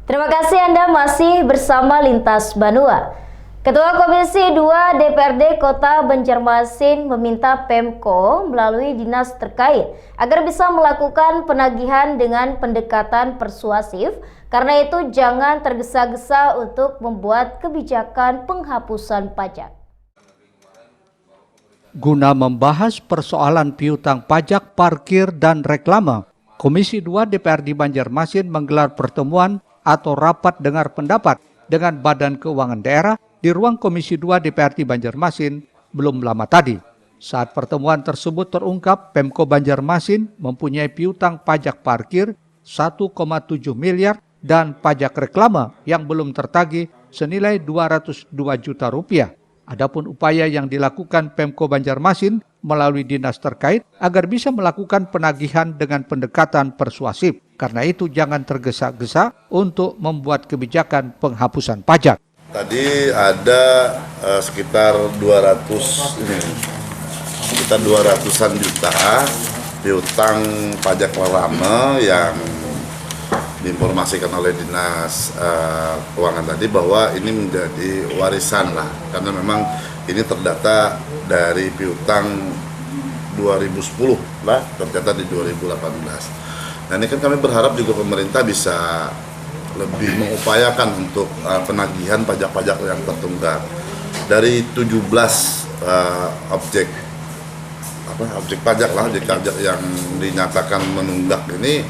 Terima kasih Anda masih bersama Lintas Banua. Ketua Komisi 2 DPRD Kota Banjarmasin meminta Pemko melalui dinas terkait agar bisa melakukan penagihan dengan pendekatan persuasif, karena itu jangan tergesa-gesa untuk membuat kebijakan penghapusan pajak. Guna membahas persoalan piutang pajak, parkir, dan reklame, Komisi 2 DPRD Banjarmasin menggelar pertemuan atau rapat dengar pendapat dengan Badan Keuangan Daerah di ruang Komisi 2 DPRD Banjarmasin belum lama tadi. Saat pertemuan tersebut terungkap, Pemko Banjarmasin mempunyai piutang pajak parkir 1,7 miliar dan pajak reklame yang belum tertagih senilai 202 juta rupiah. Adapun upaya yang dilakukan Pemko Banjarmasin melalui dinas terkait agar bisa melakukan penagihan dengan pendekatan persuasif. Karena itu jangan tergesa-gesa untuk membuat kebijakan penghapusan pajak. Tadi ada sekitar 200-an juta piutang pajak reklame yang diinformasikan oleh Dinas Keuangan tadi bahwa ini menjadi warisan lah, karena memang ini terdata dari piutang 2010 lah, tercatat di 2018. Nah, ini kan kami berharap juga pemerintah bisa lebih mengupayakan untuk penagihan pajak-pajak yang tertunggak. Dari 17 objek pajak lah, objek pajak yang dinyatakan menunggak ini,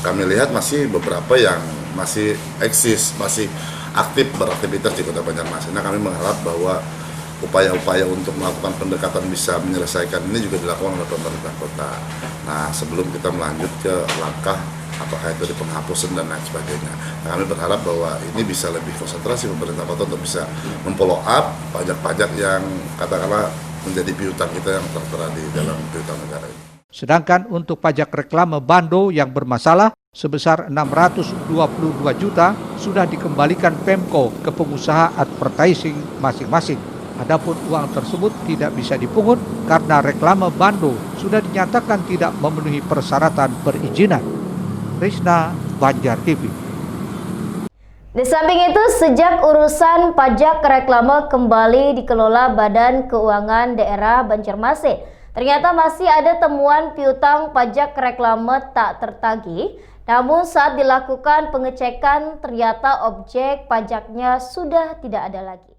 kami lihat masih beberapa yang masih eksis, masih aktif beraktivitas di Kota Banjarmasin. Nah, kami mengharap bahwa upaya-upaya untuk melakukan pendekatan bisa menyelesaikan ini juga dilakukan oleh pemerintah kota. Nah, sebelum kita melanjut ke langkah apakah itu di penghapusan dan lain sebagainya, nah, kami berharap bahwa ini bisa lebih konsentrasi pemerintah kota untuk bisa memfollow up pajak-pajak yang katakanlah menjadi piutang kita yang tertera di dalam piutang negara ini. Sedangkan untuk pajak reklame bando yang bermasalah sebesar 622 juta sudah dikembalikan Pemko ke pengusaha advertising masing-masing. Adapun uang tersebut tidak bisa dipungut karena reklame bando sudah dinyatakan tidak memenuhi persyaratan perizinan. Risna, Banjar TV. Di samping itu, sejak urusan pajak reklame kembali dikelola Badan Keuangan Daerah Banjarmasin, ternyata masih ada temuan piutang pajak reklame tak tertagih. Namun saat dilakukan pengecekan, ternyata objek pajaknya sudah tidak ada lagi.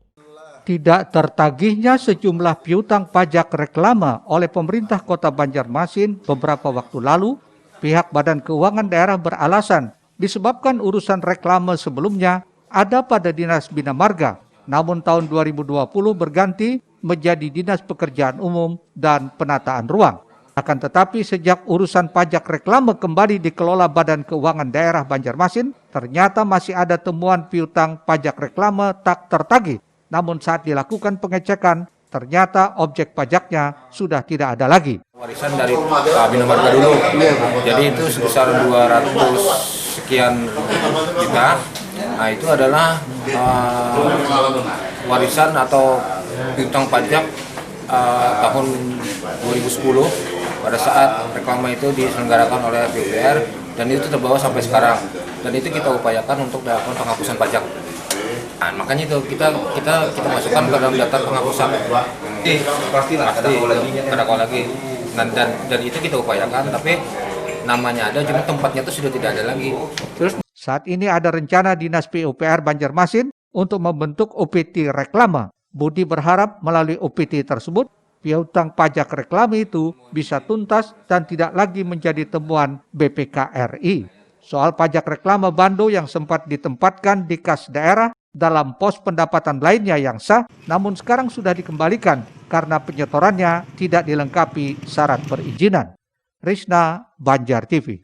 Tidak tertagihnya sejumlah piutang pajak reklame oleh pemerintah Kota Banjarmasin beberapa waktu lalu, pihak Badan Keuangan Daerah beralasan disebabkan urusan reklame sebelumnya ada pada Dinas Bina Marga, namun tahun 2020 berganti menjadi Dinas Pekerjaan Umum dan Penataan Ruang. Akan tetapi sejak urusan pajak reklame kembali dikelola Badan Keuangan Daerah Banjarmasin, ternyata masih ada temuan piutang pajak reklame tak tertagih. Namun saat dilakukan pengecekan, ternyata objek pajaknya sudah tidak ada lagi. Warisan dari Bina Marga dulu, jadi itu sebesar 200 sekian juta. Nah, itu adalah warisan atau piutang pajak tahun 2010 pada saat reklame itu diselenggarakan oleh PUPR, dan itu terbawa sampai sekarang. Dan itu kita upayakan untuk dilakukan penghapusan pajak. Nah, makanya itu kita masukkan ke dalam daftar penghapusan. Pastilah ada lagi. Dan itu kita upayakan, tapi namanya ada, cuma tempatnya itu sudah tidak ada lagi. Terus saat ini ada rencana Dinas PUPR Banjarmasin untuk membentuk OPT reklame. Budi berharap melalui OPT tersebut, piutang pajak reklame itu bisa tuntas dan tidak lagi menjadi temuan BPK RI. Soal pajak reklame bando yang sempat ditempatkan di kas daerah dalam pos pendapatan lainnya yang sah, namun sekarang sudah dikembalikan karena penyetorannya tidak dilengkapi syarat perizinan. Risna, Banjar TV.